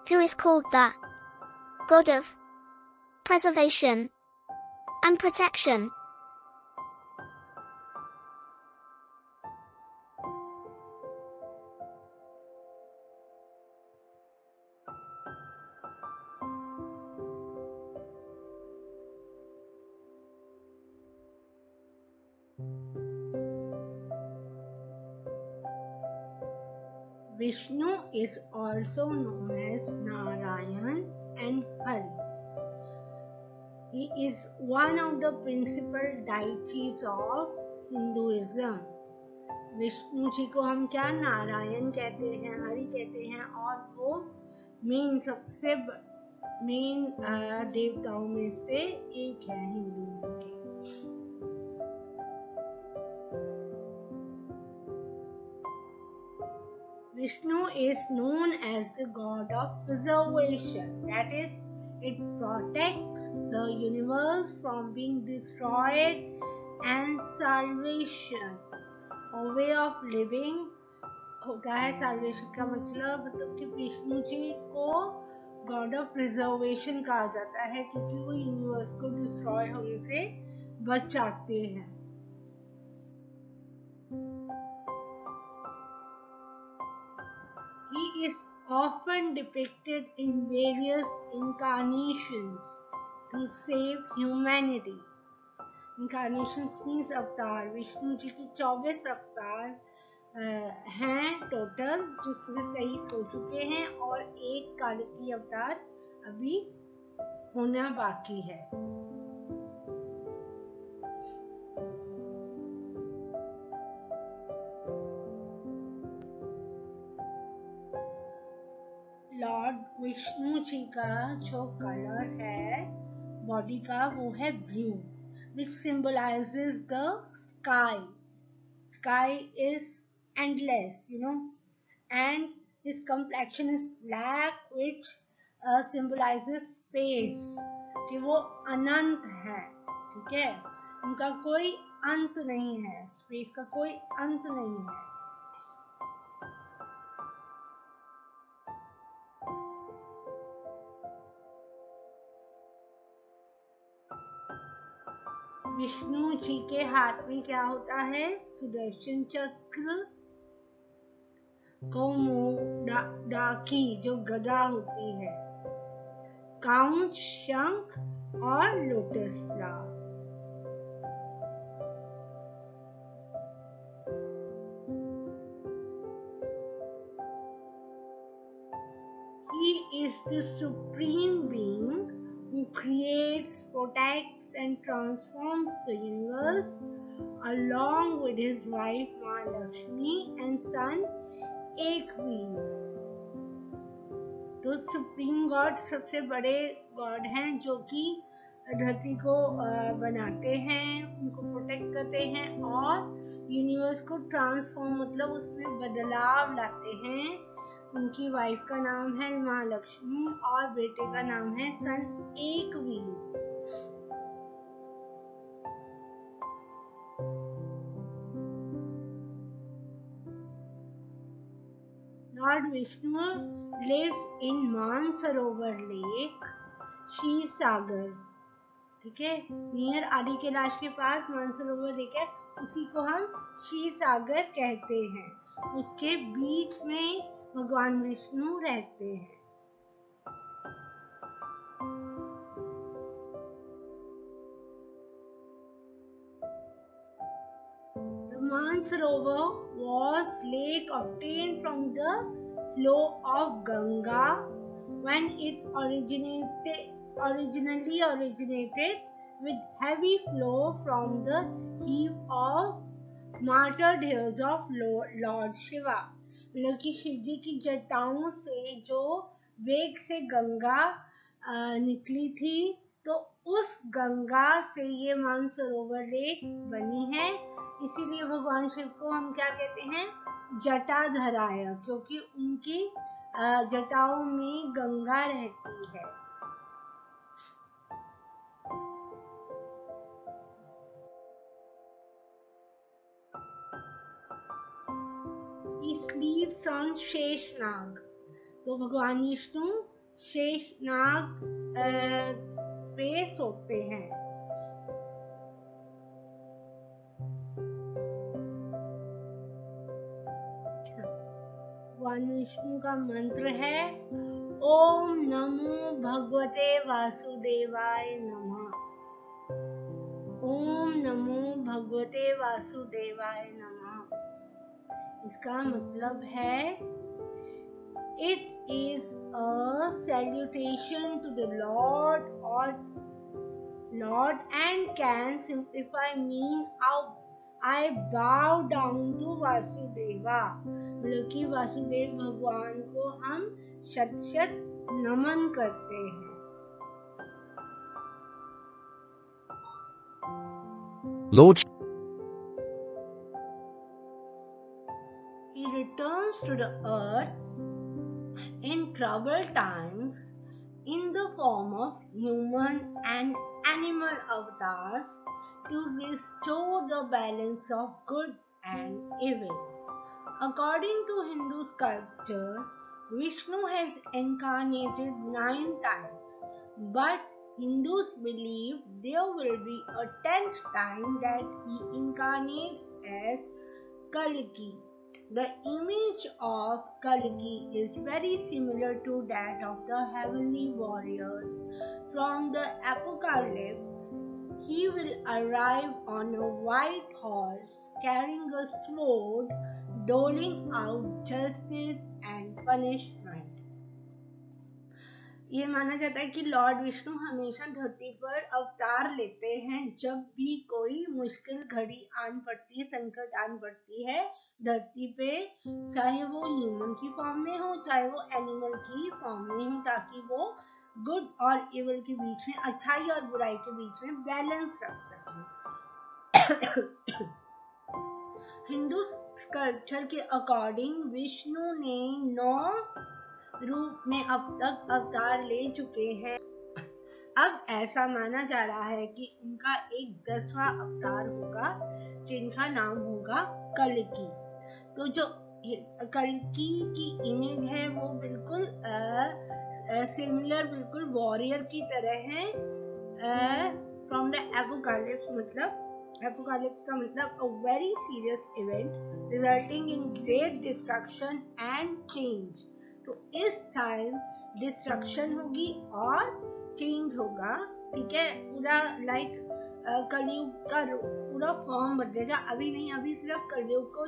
who is called the god of preservation and protection. Vishnu is also known as Narayan and Hari. He is one of the principal deities of Hinduism. Vishnu ji को हम क्या नारायण कहते हैं, हरि कहते हैं, और वो सबसे मेन देवताओं में से एक है हिंदुओं के। Vishnu is known as the god of preservation. That is, it protects the universe from being destroyed, and salvation, a way of living होता है। salvation का मतलब कि विष्णु जी को god of preservation कहा जाता है, क्योंकि वो यूनिवर्स को डिस्ट्रॉय होने से बचाते हैं। He is often depicted in various incarnations to save humanity. Incarnations means अवतार। विष्णु जी के 24 अवतार हैं टोटल, जिसमें 23 हो चुके हैं और एक कालिकी अवतार अभी होना बाकी है। लॉर्ड विष्णु जी का जो कलर है बॉडी का वो है blue, which symbolizes the sky. Sky is endless, and his complexion is black, which symbolizes space, कि वो अनंत है। ठीक है, उनका कोई अंत नहीं है, स्पेस का कोई अंत नहीं है। विष्णु जी के हाथ में क्या होता है? सुदर्शन चक्र, कौमोदकी जो गदा होती है, काउंच, शंख और lotus flower. He is the supreme being who creates, protects and transforms the universe along with his wife Mahalakshmi and son Ekvira. तो सुप्रीम गॉड सबसे बड़े गॉड हैं जो कि धरती को बनाते हैं, उनको प्रोटेक्ट करते हैं और यूनिवर्स को ट्रांसफॉर्म मतलब उसमें बदलाव लाते हैं। उनकी वाइफ का नाम है महालक्ष्मी और बेटे का नाम है son Ekveer. Lord Vishnu lives in Mansarovar lake, Ksheer Sagar. ठीक है, नियर आदि कैलाश के पास मानसरोवर लेक है, उसी को हम क्षीर सागर कहते हैं। उसके बीच में भगवान विष्णु रहते हैं। The Mansarovar was lake obtained from the flow of Ganga when it originally originated with heavy flow from the heap of martyred hairs of Lord Shiva। मतलब कि शिव जी की जटाओं से जो वेग से गंगा निकली थी, तो उस गंगा से ये मानसरोवर लेक बनी है। इसीलिए भगवान शिव को हम क्या कहते हैं? जटाधराय, क्योंकि उनकी जटाओं में गंगा रहती है। He he sleeps on Sheshnag. तो भगवान विष्णु शेषनाग पे सोते हैं. भगवान विष्णु का मंत्र है ओम नमो भगवते वासुदेवाय नमः. ओम नमो भगवते वासुदेवाय नमः. इसका मतलब है it is a salutation to the Lord or Lord and can simplify mean I bow down to Vasudeva. मतलब कि वासुदेव भगवान को हम शत शत नमन करते हैं. Lord He returns to the earth in troubled times in the form of human and animal avatars to restore the balance of good and evil. According to Hindu sculpture, Vishnu has incarnated 9 times, but Hindus believe there will be a 10th time that he incarnates as Kalki. The image of Kalki is very similar to that of the heavenly warrior from the Apocalypse. He will arrive on a white horse carrying a sword, doling out justice and punishment. ये माना जाता है कि Lord Vishnu हमेशा धरती पर अवतार लेते हैं जब भी कोई मुश्किल घड़ी आन पड़ती है, संकट आन पड़ती है धरती पे, चाहे वो ह्यूमन की फॉर्म में हो चाहे वो एनिमल की फॉर्म में हो, ताकि वो गुड और इविल के बीच में, अच्छाई और बुराई के बीच में बैलेंस रख सके. हिंदू कल्चर के अकॉर्डिंग विष्णु ने 9 रूप में अब तक अवतार ले चुके हैं. अब ऐसा माना जा रहा है कि उनका एक 10वां अवतार होगा जिनका नाम होगा कल्की. तो जो कल्की की इमेज है वो बिल्कुल सिमिलर, बिल्कुल वॉरियर की तरह है फ्रॉम द एपोकैलिप्स. मतलब एपोकैलिप्स का मतलब a very serious event resulting in great destruction and change. तो इस टाइम डिस्ट्रक्शन होगी और चेंज होगा. ठीक है, पूरा लाइक कलयुग का पूरा फॉर्म बदलेगा. अभी नहीं, अभी सिर्फ कलयुग को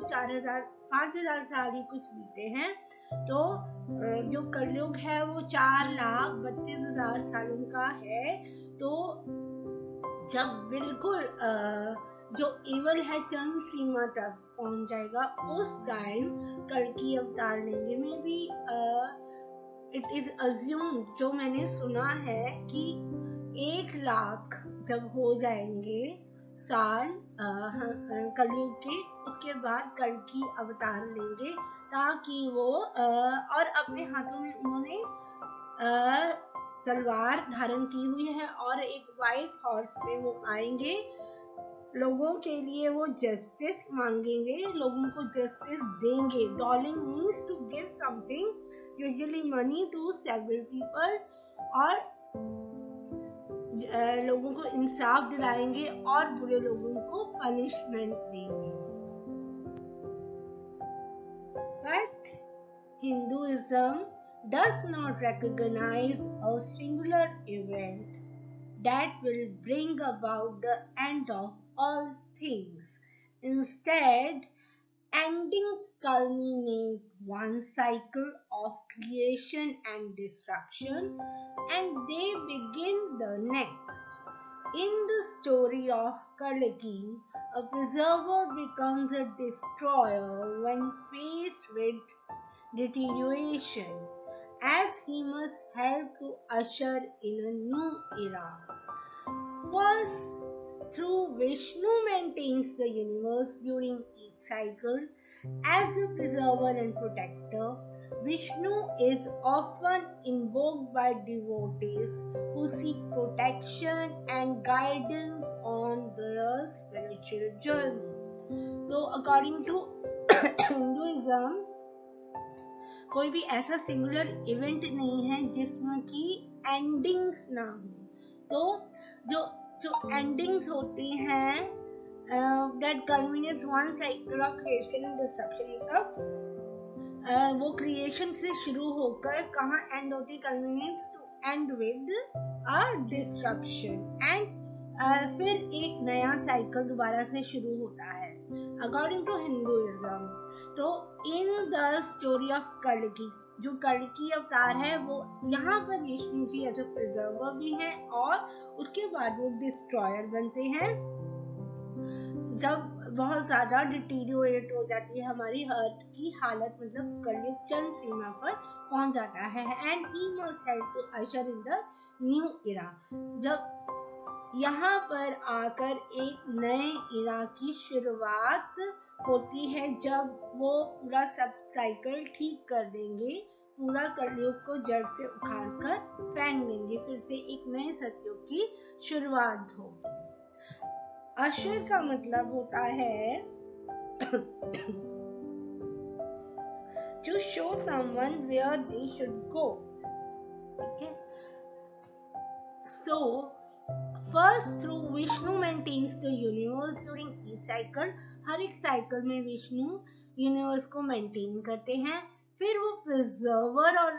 5,000 साल ही कुछ बीते हैं. तो जो कलयुग है वो 4,32,000 सालों का है. तो जब बिल्कुल जो इवल है चरम सीमा तक पहुंच जाएगा उस टाइम कल्की अवतार लेंगे. में भी इट इज अज्यूम्ड, जो मैंने सुना है कि 1 लाख जब हो जाएंगे साल कलयुग के, उसके बाद कल्की अवतार लेंगे ताकि वो और अपने हाथों में उन्होंने तलवार धारण की हुई है और एक व्हाइट हॉर्स पे वो आएंगे. लोगों के लिए वो जस्टिस मांगेंगे, लोगों को जस्टिस देंगे. Doling means to give something, usually money to several people, और लोगों को इंसाफ दिलाएंगे और बुरे लोगों को पनिशमेंट देंगे. But Hinduism does not recognize a singular event that will bring about the end of all things. Instead, endings culminate one cycle of creation and destruction, and they begin the next. In the story of Kalki, a preserver becomes a destroyer when faced with deterioration, as he must help to usher in a new era. First, through Vishnu maintains the universe during each cycle as the preserver and protector. Vishnu is often invoked by devotees who seek protection and guidance on their spiritual journey. So, according to Hinduism, कोई भी ऐसा singular event नहीं है जिसमें कि endings ना हो। तो जो एंडिंग्स होती हैं that culminates one cycle of creation and destruction, मतलब वो क्रिएशन से शुरू होकर कहाँ एंड होती, culminates to end with a destruction, and फिर एक नया साइकिल दोबारा से शुरू होता है अकॉर्डिंग टू हिंदुइज्म। तो इन द स्टोरी ऑफ कल्कि, जो कल्कि अवतार है वो यहाँ पर Vishnu ji as a preserver भी हैं और उसके बाद वो डिस्ट्रॉयर बनते हैं जब बहुत ज्यादा डिटीरियोरेट हो जाती है हमारी अर्थ की हालत, मतलब कलयुग चरम सीमा पर पहुंच जाता है। And he must help to usher in the new era, जब यहाँ पर आकर एक नए इरा की शुरुआत होती है, जब वो पूरा सब साइकिल ठीक कर देंगे, पूरा कलयुग को जड़ से उखाड़ कर फेंक देंगे, फिर से एक नए सतयुग की शुरुआत होगी। अशर का मतलब होता है to show someone where they should go. Okay. So first through Vishnu maintains the universe during each cycle. हर एक साइकिल में विष्णु यूनिवर्स को मेंटेन करते हैं। फिर वो प्रिजर्वर और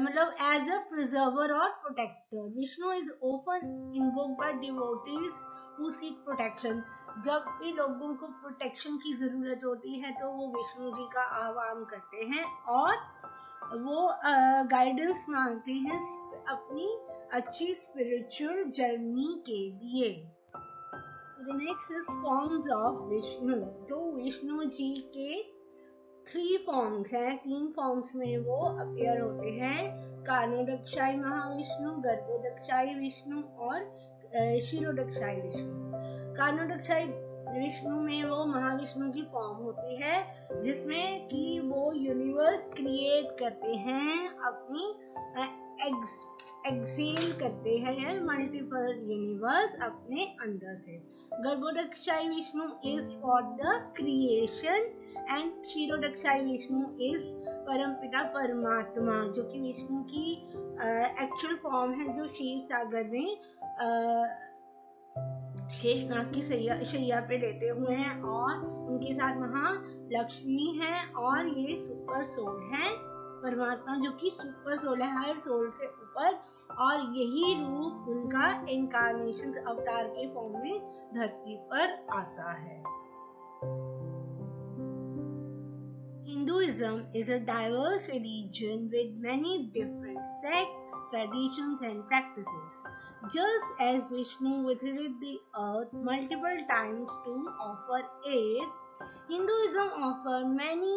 मतलब एज अ प्रिजर्वर और protector, Vishnu is often invoked by devotees who seek protection. जब भी लोगों को प्रोटेक्शन की जरूरत होती है तो वो विष्णु जी का आह्वान करते हैं और वो गाइडेंस मांगते हैं अपनी अच्छी स्पिरिचुअल जर्नी के लिए। The next is forms of Vishnu. तो विष्णु जी के 3 फॉर्म्स हैं, 3 फॉर्म्स में वो अपीयर होते हैं, कानोदक्षाई महाविष्णु, गर्भोदक्षाई विष्णु और क्षीरोदक्षाई विष्णु। कानोदक्षाई विष्णु में वो महाविष्णु की फॉर्म होती है जिसमें कि वो यूनिवर्स क्रिएट करते हैं, अपनी एक्सेल करते हैं मल्टीपल यूनिवर्स अपने अंदर से। Garbhodakshayi Vishnu is for the creation and Kshirodakshayi Vishnu is परमपिता परमात्मा, जो कि विष्णु की एक्चुअल फॉर्म है, जो क्षीर सागर में शेषनाग की शैया पे लेटे हुए हैं और उनके साथ वहाँ लक्ष्मी है और ये सुपर सोल है परमात्मा, जो कि सुपर सोल है हर सोल से ऊपर, और यही रूप उनका इनकारनेशन अवतार के फॉर्म में धरती पर आता है। Hinduism is a diverse religion with many different sects, traditions and practices. Just as Vishnu visited the earth multiple times to offer aid, Hinduism offers many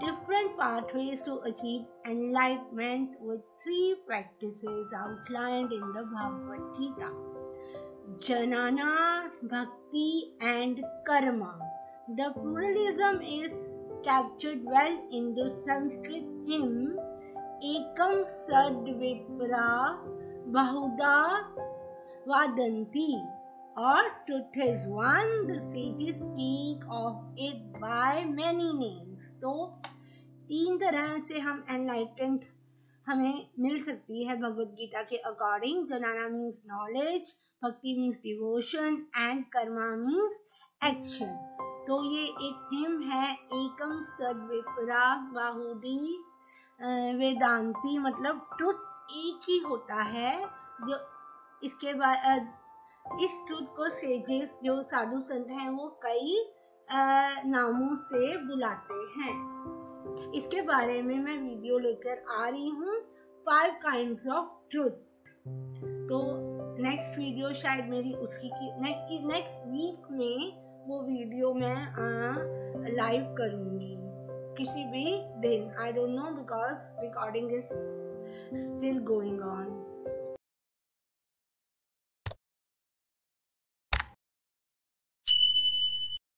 different pathways to achieve enlightenment with 3 practices outlined in the Bhagavad Gita: Jnana, Bhakti and Karma. The pluralism is captured well in the Sanskrit hymn Ekam Sad Vipra Bahuda Vadanti, or truth is one, the sages speak of it by many names. तो 3 तरह से हम enlightened हमें मिल सकती है भगवद गीता के according. जनाना means knowledge, भक्ति means devotion and Karma means action. तो ये एक हिम है, एकम सद्विप्रा बाहुदी वेदांती, मतलब ट्रुथ एक ही होता है। जो इसके बाद इस ट्रुथ को सेजेस जो साधु संत हैं वो कई नामों से बुलाते हैं। इसके बारे में मैं वीडियो लेकर आ रही हूँ 5 काइंड्स ऑफ ट्रुथ। तो नेक्स्ट वीडियो शायद मेरी उसकी नेक्स्ट वीक में वो वीडियो मैं लाइव करूंगी किसी भी दिन, I don't know because recording is still going on.